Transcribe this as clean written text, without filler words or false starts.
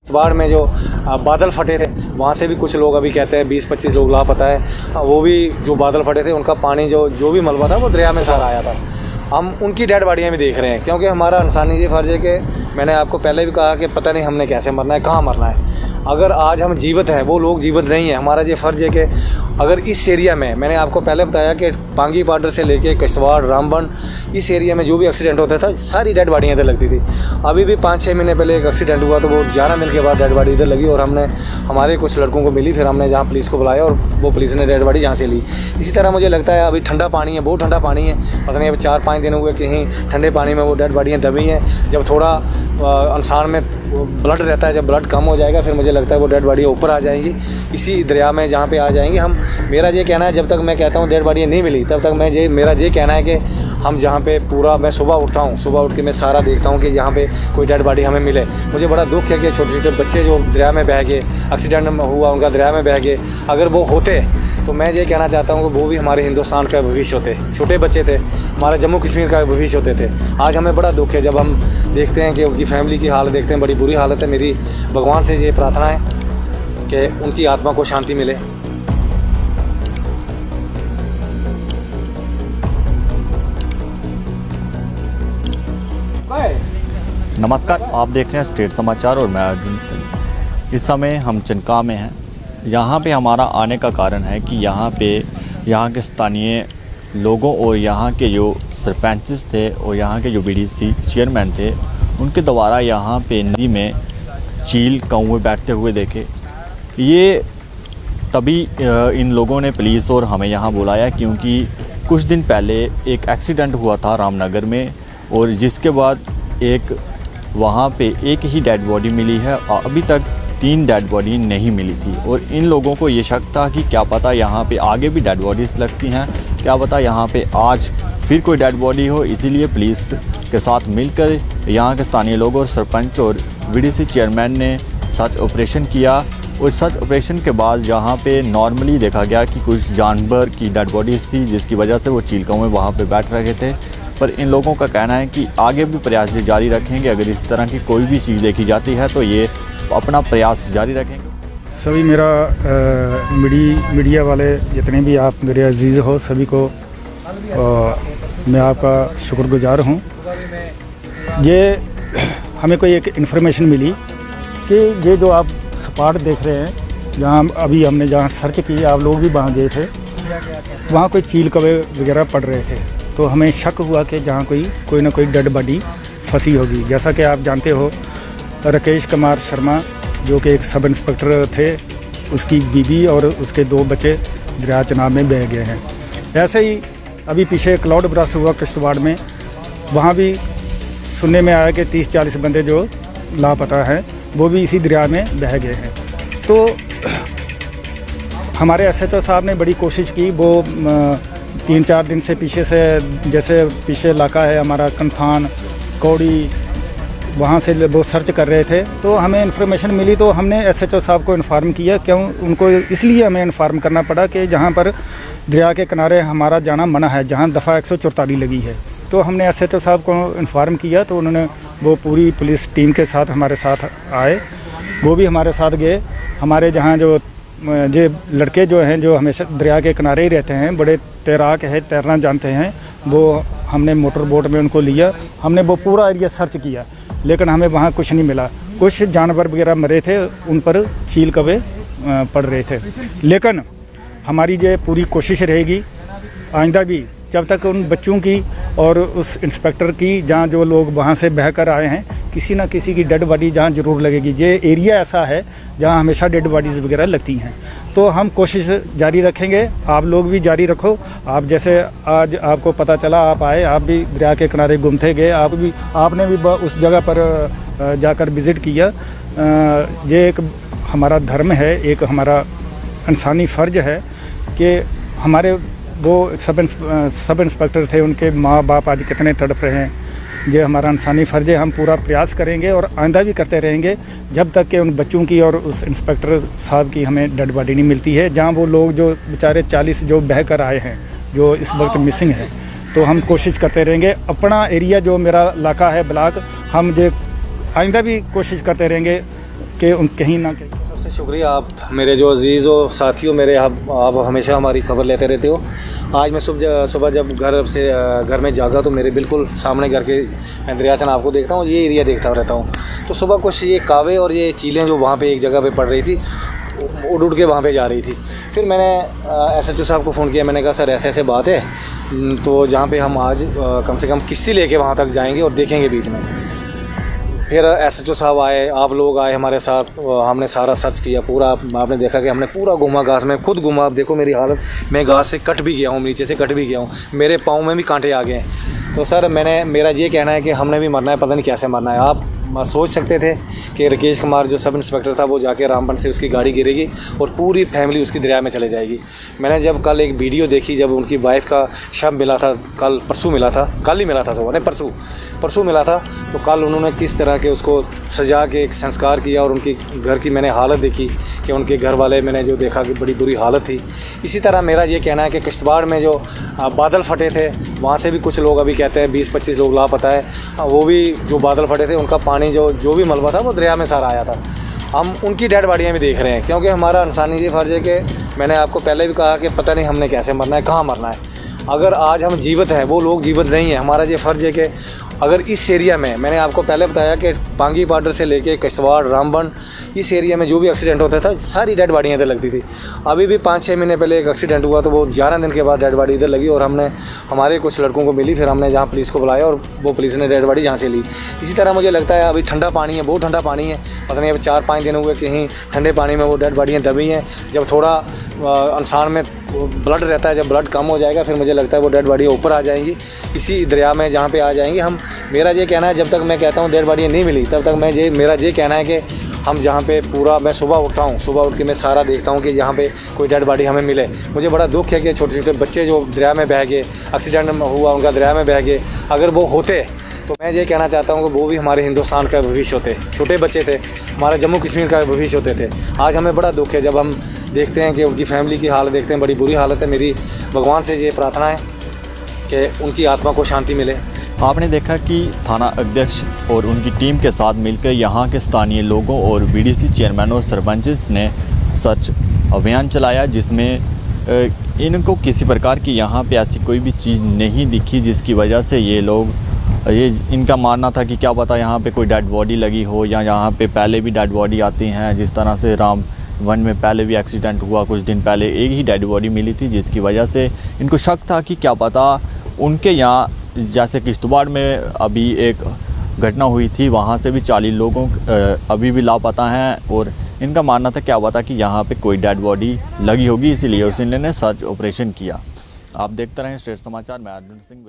बाढ़ में जो बादल फटे थे वहाँ से भी कुछ लोग अभी कहते हैं 20-25 लोग लापता है। वो भी जो बादल फटे थे उनका पानी जो भी मलबा था वो दरिया में सारा आया था। हम उनकी डेड बॉडियाँ भी देख रहे हैं, क्योंकि हमारा इंसानी ये फ़र्ज़ है कि मैंने आपको पहले भी कहा कि पता नहीं हमने कैसे मरना है, कहाँ मरना है। अगर आज हम जीवित हैं, वो लोग जीवित नहीं हैं, हमारा ये फ़र्ज़ है कि अगर इस एरिया में, मैंने आपको पहले बताया कि पांगी बॉर्डर से लेके किश्तवाड़, रामबन, इस एरिया में जो भी एक्सीडेंट होता था सारी डेड बॉडियाँ इधर लगती थी। अभी भी 5-6 महीने पहले एक एक्सीडेंट हुआ तो वो 11 दिन के बाद डेड बॉडी इधर लगी और हमारे कुछ लड़कों को मिली। फिर हमने जहाँ पुलिस को बुलाया और वो पुलिस ने डेड बॉडी यहाँ से ली। इसी तरह मुझे लगता है अभी ठंडा पानी है, बहुत ठंडा पानी है, पता नहीं अभी 4-5 दिन हुए कहीं ठंडे पानी में वो डेड बॉडियाँ दबी हैं। जब थोड़ा इंसान में ब्लड रहता है, जब ब्लड कम हो जाएगा फिर मुझे लगता है वो डेड बॉडियाँ ऊपर आ जाएंगी इसी दरिया में जहाँ पे आ जाएंगी। मेरा ये कहना है, जब तक मैं कहता हूँ डेड बॉडियाँ नहीं मिली तब तक मेरा ये कहना है कि हम जहाँ पे मैं सुबह उठता हूँ, सुबह उठ के मैं सारा देखता हूँ कि यहाँ पे कोई डेड बॉडी हमें मिले। मुझे बड़ा दुख है कि छोटे छोटे बच्चे जो दरिया में बह गए, एक्सीडेंट हुआ उनका दरिया में बह गए, अगर वो होते तो मैं ये कहना चाहता हूँ कि वो भी हमारे हिंदुस्तान का भविष्य होते, छोटे बच्चे थे, हमारे जम्मू कश्मीर का भविष्य होते थे। आज हमें बड़ा दुख है जब हम देखते हैं कि उनकी फैमिली की हालत देखते हैं, बड़ी बुरी हालत है। मेरी भगवान से ये प्रार्थना है कि उनकी आत्मा को शांति मिले। नमस्कार, आप देख रहे हैं स्टेट समाचार और मैं अर्जुन सिंह। इस समय हम चनका में हैं। यहाँ पे हमारा आने का कारण है कि यहाँ के स्थानीय लोगों और यहाँ के जो सरपंच थे और यहाँ के जो बीडीसी चेयरमैन थे, उनके द्वारा यहाँ पे नदी में चील कौवे बैठते हुए देखे। ये तभी इन लोगों ने पुलिस और हमें यहाँ बुलाया, क्योंकि कुछ दिन पहले एक एक्सीडेंट हुआ था रामनगर में, और जिसके बाद वहाँ पे एक ही डेड बॉडी मिली है और अभी तक 3 डेड बॉडी नहीं मिली थी। और इन लोगों को ये शक था कि क्या पता यहाँ पे आगे भी डेड बॉडीज़ लगती हैं, क्या पता यहाँ पे आज फिर कोई डेड बॉडी हो। इसीलिए पुलिस के साथ मिलकर यहाँ के स्थानीय लोग और सरपंच और बीडीसी चेयरमैन ने सर्च ऑपरेशन किया। और सर्च ऑपरेशन के बाद यहाँ पे नॉर्मली देखा गया कि कुछ जानवर की डेड बॉडीज़ थी, जिसकी वजह से वो चील कौवे वहाँ पे बैठ रहे थे। पर इन लोगों का कहना है कि आगे भी प्रयास जारी रखेंगे, अगर इस तरह की कोई भी चीज़ देखी जाती है तो ये अपना प्रयास जारी रखेंगे। सभी मेरा मीडिया वाले जितने भी आप मेरे अजीज़ हो, सभी को मैं आपका शुक्रगुजार हूँ। ये हमें कोई एक इन्फॉर्मेशन मिली कि ये जो आप स्पॉट देख रहे हैं, जहाँ अभी हमने जहाँ सर्च की, आप लोग भी वहाँ गए थे, वहाँ कोई चील कौवे वगैरह पड़ रहे थे। तो हमें शक हुआ कि जहाँ कोई ना कोई डेड बॉडी फंसी होगी। जैसा कि आप जानते हो, राकेश कुमार शर्मा जो कि एक सब इंस्पेक्टर थे, उसकी बीवी और उसके 2 बच्चे दरिया चनाब में बह गए हैं। ऐसे ही अभी पीछे क्लाउड ब्रास्ट हुआ किश्तवाड़ में, वहाँ भी सुनने में आया कि 30-40 बंदे जो लापता हैं वो भी इसी दरिया में बह गए हैं। तो हमारे SHO साहब ने बड़ी कोशिश की, वो 3-4 दिन से पीछे से, जैसे पीछे इलाका है हमारा कंथान, कौड़ी, वहाँ से वो सर्च कर रहे थे। तो हमें इन्फॉर्मेशन मिली तो हमने SHO साहब को इन्फॉर्म किया। क्यों उनको इसलिए हमें इन्फॉर्म करना पड़ा कि जहाँ पर दरिया के किनारे हमारा जाना मना है, जहाँ दफ़ा 144 लगी है। तो हमने SHO साहब को इन्फॉर्म किया तो उन्होंने वो पूरी पुलिस टीम के साथ हमारे साथ आए, वो भी हमारे साथ गए। हमारे जहाँ जो लड़के जो हैं, जो हमेशा दरिया के किनारे ही रहते हैं, बड़े तैराक है, तैरना जानते हैं, वो हमने मोटर बोट में उनको लिया। हमने वो पूरा एरिया सर्च किया, लेकिन हमें वहाँ कुछ नहीं मिला। कुछ जानवर वगैरह मरे थे, उन पर चील कौवे पड़ रहे थे। लेकिन हमारी ये पूरी कोशिश रहेगी आइंदा भी, जब तक उन बच्चों की और उस इंस्पेक्टर की, जहाँ जो लोग वहाँ से बह कर आए हैं, किसी ना किसी की डेड बॉडी जहाँ ज़रूर लगेगी। ये एरिया ऐसा है जहाँ हमेशा डेड बॉडीज़ वगैरह लगती हैं। तो हम कोशिश जारी रखेंगे, आप लोग भी जारी रखो। आप जैसे आज आपको पता चला, आप आए, आप भी दरिया के किनारे घूमते गए, आपने भी उस जगह पर जाकर विज़िट किया। ये एक हमारा धर्म है, एक हमारा इंसानी फ़र्ज़ है कि हमारे वो सब इंस्पेक्टर थे, उनके माँ बाप आज कितने तड़प रहे हैं। ये हमारा इंसानी फ़र्ज़ है, हम पूरा प्रयास करेंगे और आइंदा भी करते रहेंगे जब तक कि उन बच्चों की और उस इंस्पेक्टर साहब की हमें डेड बॉडी नहीं मिलती है। जहाँ वो लोग जो बेचारे 40 जो बह कर आए हैं, जो इस वक्त मिसिंग है, तो हम कोशिश करते रहेंगे। अपना एरिया जो मेरा इलाका है ब्लॉक, हम जो आइंदा भी कोशिश करते रहेंगे कि उन कहीं ना कहीं। सबसे शुक्रिया, आप मेरे जो अजीज़ हो साथियों, मेरे आप हमेशा हमारी खबर लेते रहते हो। आज मैं सुबह जब घर में जागा तो मेरे बिल्कुल सामने घर के मैं दरियाचन आपको देखता हूँ, ये एरिया देखता रहता हूँ। तो सुबह कुछ ये कावे और ये चीलें जो वहाँ पे एक जगह पे पड़ रही थी, उड़ के वहाँ पे जा रही थी। फिर मैंने SHO साहब को फ़ोन किया, मैंने कहा सर ऐसे ऐसे बात है, तो जहाँ पे हम आज कम से कम किश्ती लेके वहाँ तक जाएंगे और देखेंगे बीच में। फिर SHO साहब आए, आप लोग आए हमारे साथ, हमने सारा सर्च किया पूरा। आपने देखा कि हमने पूरा घूमा, घास में खुद घूमा। आप देखो मेरी हालत, मैं घास से कट भी गया हूँ, नीचे से कट भी गया हूँ, मेरे पाँव में भी कांटे आ गए हैं। तो सर मेरा ये कहना है कि हमने भी मरना है, पता नहीं कैसे मरना है। आप सोच सकते थे कि राकेश कुमार जो सब इंस्पेक्टर था वो जाके रामबन से उसकी गाड़ी गिरेगी और पूरी फैमिली उसकी दरिया में चले जाएगी। मैंने जब कल एक वीडियो देखी, जब उनकी वाइफ का शव मिला था, परसों मिला था सुबह, नहीं परसों मिला था, तो कल उन्होंने किस तरह के उसको सजा के एक संस्कार किया और उनकी घर की मैंने हालत देखी कि उनके घर वाले, मैंने जो देखा कि बड़ी बुरी हालत थी। इसी तरह मेरा ये कहना है कि किश्तवाड़ में जो बादल फटे थे, वहाँ से भी कुछ लोग अभी कहते हैं 20-25 लोग लापता है। वो भी जो बादल फटे थे उनका पानी जो भी मलबा था वो दरिया में सारा आया था। हम उनकी डेड बॉडियाँ भी देख रहे हैं, क्योंकि हमारा इंसानी ये फ़र्ज़ है कि मैंने आपको पहले भी कहा कि पता नहीं हमने कैसे मरना है, कहाँ मरना है। अगर आज हम जीवित हैं, वो लोग जीवित नहीं हैं, हमारा ये फ़र्ज़ है कि अगर इस एरिया में, मैंने आपको पहले बताया कि पांगी बॉर्डर से लेके किश्तवाड़, रामबन, इस एरिया में जो भी एक्सीडेंट होता था सारी डेड बॉडियाँ इधर लगती थी। अभी भी 5-6 महीने पहले एक एक्सीडेंट हुआ तो वो 11 दिन के बाद डेड बॉडी इधर लगी और हमारे कुछ लड़कों को मिली। फिर हमने जहाँ पुलिस को बुलाया और वो पुलिस ने डेड बॉडी यहाँ से ली। इसी तरह मुझे लगता है अभी ठंडा पानी है, बहुत ठंडा पानी है, पता नहीं अभी 4-5 दिन हुए कहीं ठंडे पानी में वो डेड बॉडियाँ दबी हैं। जब थोड़ा इंसान में ब्लड रहता है, जब ब्लड कम हो जाएगा फिर मुझे लगता है वो डेड बॉडियाँ ऊपर आ जाएंगी, इसी दरिया में जहाँ पे आ जाएंगी। मेरा ये कहना है, जब तक मैं कहता हूँ डेड बॉडियाँ नहीं मिली तब तक मेरा ये कहना है कि हम जहाँ पे पूरा, मैं सुबह उठता हूँ, सुबह उठ के मैं सारा देखता हूँ कि जहाँ पे कोई डेड बॉडी हमें मिले। मुझे बड़ा दुख है कि छोटे छोटे बच्चे जो दरिया में बह गए, एक्सीडेंट हुआ उनका दरिया में बह गए, अगर वो होते तो मैं ये कहना चाहता हूँ कि वो भी हमारे हिंदुस्तान का भविष्य होते, छोटे बच्चे थे, हमारे जम्मू कश्मीर का भविष्य होते थे। आज हमें बड़ा दुख है जब हम देखते हैं कि उनकी फैमिली की हालत देखते हैं, बड़ी बुरी हालत है। मेरी भगवान से ये प्रार्थना है कि उनकी आत्मा को शांति मिले। आपने देखा कि थाना अध्यक्ष और उनकी टीम के साथ मिलकर यहाँ के स्थानीय लोगों और BDC चेयरमैन और सरपंच ने सर्च अभियान चलाया, जिसमें इनको किसी प्रकार की यहाँ पे ऐसी कोई भी चीज़ नहीं दिखी जिसकी वजह से इनका मानना था कि क्या पता यहाँ पे कोई डेड बॉडी लगी हो, या यहाँ पे पहले भी डेड बॉडी आती हैं। जिस तरह से रामबन में पहले भी एक्सीडेंट हुआ, कुछ दिन पहले एक ही डेड बॉडी मिली थी, जिसकी वजह से इनको शक था कि क्या पता उनके यहाँ, जैसे किश्तवाड़ में अभी एक घटना हुई थी, वहाँ से भी 40 लोगों अभी भी लापता हैं, और इनका मानना था क्या पता कि यहाँ पे कोई डेड बॉडी लगी होगी, इसीलिए उस ने सर्च ऑपरेशन किया। आप देखते रहें स्टेट समाचार, मैं अर्जुन सिंह।